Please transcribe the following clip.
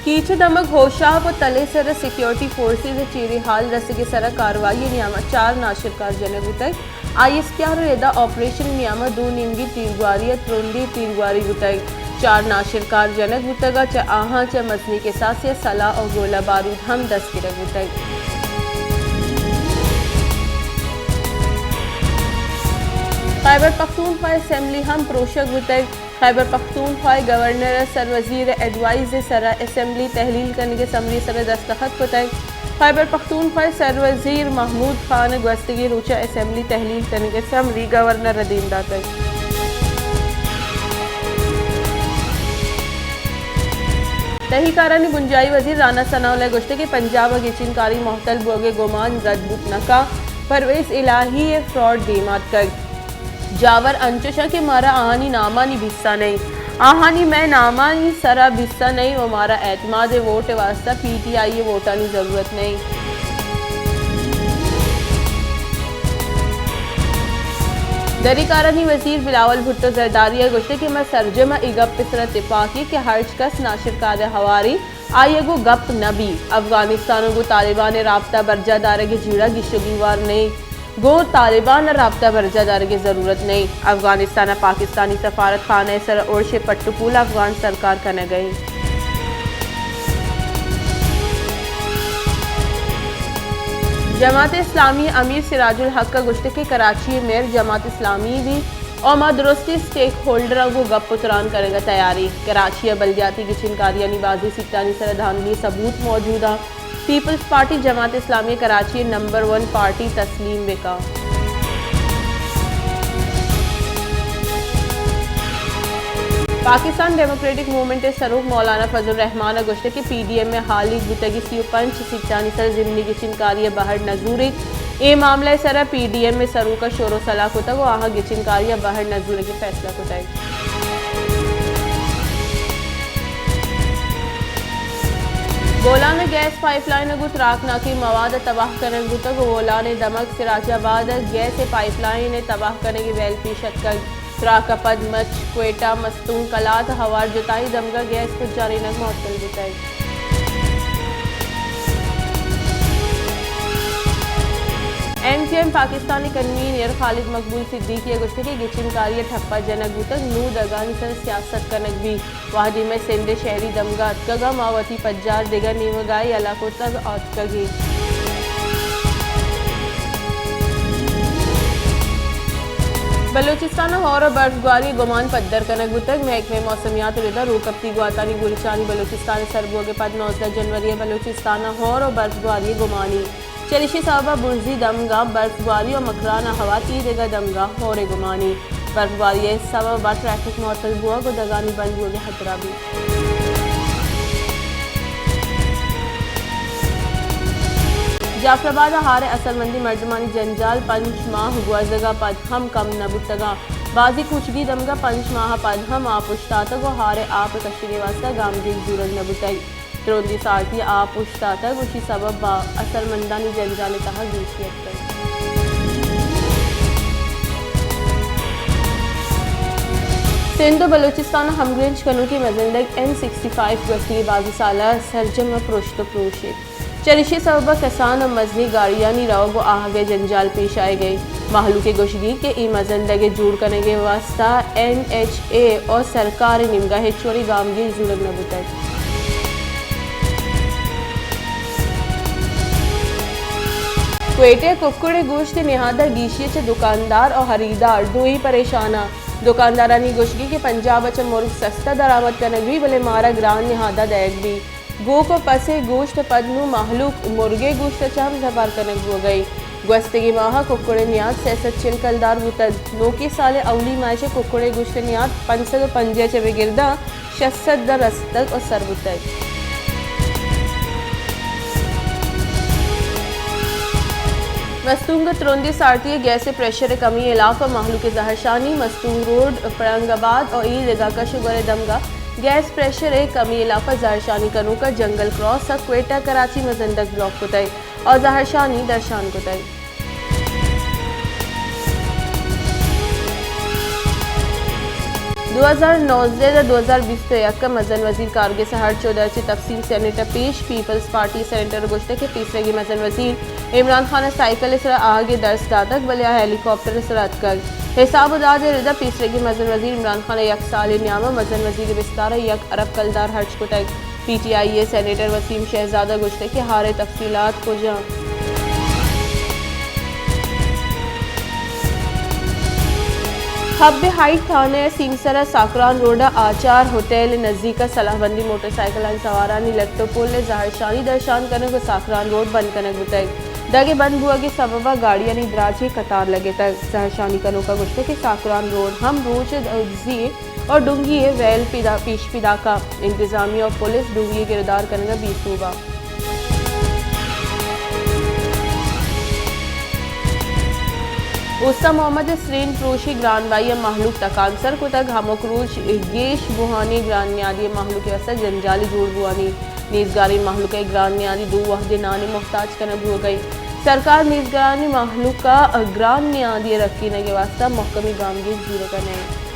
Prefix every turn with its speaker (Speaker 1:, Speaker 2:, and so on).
Speaker 1: कीच दमक होशाब और तले सर सिक्योरिटी फोर्सेस चीरी हाल रस के सर कार्रवाई नियामा 4 नाशिरकार जनक ISPR रेदा ऑपरेशन नियामा 2 निमगी तीरगुआरी त्रोंदी तीरगुआरी गुतई 4 नाशिरकार जनक गुतगा च आहा च मजनी के साथ से सला और गोला बारूद हम 10 गिरक गुतई। खैबर पख्तूनख्वा असेंबली हम प्रोशक गुतई खैबर पख्तूनख्वा गवर्नर सर वजीर एडवाइज सर असेंबली तहलील करने के समरी सर दस्तखत गुतई खैबर पख्तूनख्वा सर वजीर महमूद खान गस्तगी रूचा असेंबली तहलील करने के समरी गवर्नर रदीम दातई। तहीकारानी बुंजाई वजीर राना सनाउल्लाह गुश्ते के पंजाब गिचिनकारी मोहतल बोगे गोमान रद बुतनका परवेज इलाही फ्रॉड गेमात कर जावर अंचुशा के मारा आहानी नामानी भिस्सा नहीं आहानी मैं नामानी सरा भिस्सा नहीं वो मारा एतमाद वोट वास्ता PTI वोटानी जरूरत नहीं। दरीकारानी वजीर बिलावल भुट्टो जरदारिया गुश्ते कि मैं सरजमा इगप पिसरत तिपाकी के हर्ज कस नाशिरकार हवारी आयगो गप नबी अफगानिस्तान को तालिबान राब्ता बर्जादार के जीड़ा गिशोगीवार नहीं गो तालिबान राब्ता बर्जादार की ज़रूरत नहीं अफगानिस्तान पाकिस्तानी सफारत खाना सर ओरशे पट्टुपूला अफगान सरकार का न गई। जमात इस्लामी अमीर सिराजुल हक का गुश्ते के कराची मेयर जमात इस्लामी भी और मदरस्ती स्टेक होल्डर को गप पुतरान करेगा तैयारी कराची बल्दियाती की चिनकारिया निबाजी सिक्तानी सर धांधली सबूत मौजूदा peoples party Jamaat Islami Karachi number 1 party तस्लीम बेका। पाकिस्तान डेमोक्रेटिक मूवमेंट सरूख मौलाना फजल रहमान गुश्ते के PDM में हाल ही गुतगी सी पंच सिक्तानी सर जिमनी की चिनकारिया बाहर नजूरी ए मामला सरा PDM में सरू का शोर सलाह को तक वहाँ गिचिनकारिया बाहर नजूर के फैसला को तय। गोलान गैस पाइपलाइन गुत राखना की मवाद तबाह करने गुतक गोलान दमक सिराजाबाद गैस पाइपलाइन तबाह करने की वैल फीसद कर त्राकपद मच क्वेटा मस्तून कलात हवार जुताई दमगा गैस कुछ जारी नग मौतल जुताई। MKM पाकिस्तानी कन्वीनर खालिद मकबूल सिद्दीकी गुश्ते की गिचिनकारी ठप्पा जनक गुतक नू दगानी सर सियासत कनक भी वाहदी में सिंध शहरी दमगा अतकगा मावती पज्जार दिगर नीमगाई इलाकों तक अतकगी। बलूचिस्तान और बर्फबारी गुमान पद्दर कनक गुतक महकमे मौसमियात रिदा रूकपती गुआतानी गुलचानी बलूचिस्तान सरबो के पद 19 जनवरी बलूचिस्तान और बर्फबारी गुमानी चरिशी साहबा बुर्जी दमगा बर्फबारी और मकराना हवा ईदेगा दमगा होरे गुमानी बर्फबारी सबब ट्रैफिक मअतल हुआ को दगानी बंद हुए खतरा भी। जाफराबाद हारे असरमंदी मर्दमानी जंजाल 5 माह हुआ जगह पद हम कम न बुतगा बाजी कुचगी दमगा 5 माह पद हम आप उश्तातक और हारे आप कश्ती वास्ता गामगी जूरग न बुतई त्रोंदी सार्थी आप उश्तातक उसी सबब असरमंदानी जंजाल तहा गीशियत कर। सिंध बलूचिस्तान हमगरेंज कनू की मजिंदग M65 गस्ती बाजी साला सरजम प्रोश्त प्रोशित चरिशी सबब कसान और मजनी गाड़ियानी राव को आगे जंजाल पेश आए गई माहलू के गोशगी के ई मजंदगे जुड़ करने के वास्ता NHA और सरकार निमगा हेचोरी गामगी जुड़ग न बुतक। क्वेटे कुक्कुड़े गोश्त निहादा गीशिये चे दुकानदार और खरीदार दो ही परेशाना दुकानदारानी गोश्गी के पंजाब च मुर्ग सस्ता दरामद कनक भी भले मारा ग्रान निहादा दैग भी गो को पसे गोश्त पदनू माहलूक मुर्गे गोश्त चम जबार कनक हो गई gwestegi maha kukkure niyat sesatchil kaldar butad noki sale awli mache kukkure gushte niyat pansag panje che begirda shassad da rastak और सर butad मस्तूंग त्रोंदी सारती गैस प्रेशर कमी इलाका माहलू के जहरशानी मस्तूंग रोड परंगाबाद और ई जगह का शुगर दमगा गैस प्रेशर कमी इलाका जहरशानी कनू का जंगल क्रॉस क्वेटा कराची मजंदक ब्लॉक को तय और जहरशानी दर्शान को तय। 2019-2020 यक्कम मजन वजीर कारगे से हर 14 तफसील सेनेटर पेश पीपल्स पार्टी सेनेटर गुश्ते के तीसरे की मजन वजीर इमरान खान साइकिल इसरा आगे दर्स दादक बलिया हेलीकॉप्टर इसरात कर हिसाब उदाद रिदा तीसरे की मजन वजीर इमरान खान यक साल न्यामा मजन वजीर विस्तार यक अरब कलदार हर्ज को तक PTI सेनेटर वसीम शहजादा गुश्ते के हारे तफसीलात को जा हब्बे हाइट थाने सिंगसरा साकरान रोड आचार होटल नज़दीक सलाहबंदी मोटरसाइकिल सवारानी लट्टोपुल ने जाहिरशानी दर्शान करने को साकरान रोड बंद करने बुतक दगे बंद हुआ के सबबा गाड़ियां दराजी कतार लगे तक जाहिरशानी का नौका गुश्ते के साकरान रोड हम रोज और डूंगी वैल पीश पिदा का इंतजामिया और पुलिस डूंगी गिरदार करने का 20 सूबा उस्ता मोहम्मद स्रीन प्रोशी ग्रानवाई महलूक तकांसर को तक हमक्रूज गेश बुहानी ग्रान न्यादी महलूक वसा जंजाली जोड़ बुआनी नीजगारी महलूक ग्रान न्यादी दो वहदे नानी मोहताज कनब हो गई सरकार नीजगारी महलूक का ग्रान न्यादी रखी ने के वास्ता महकमी गामगी जीरो करने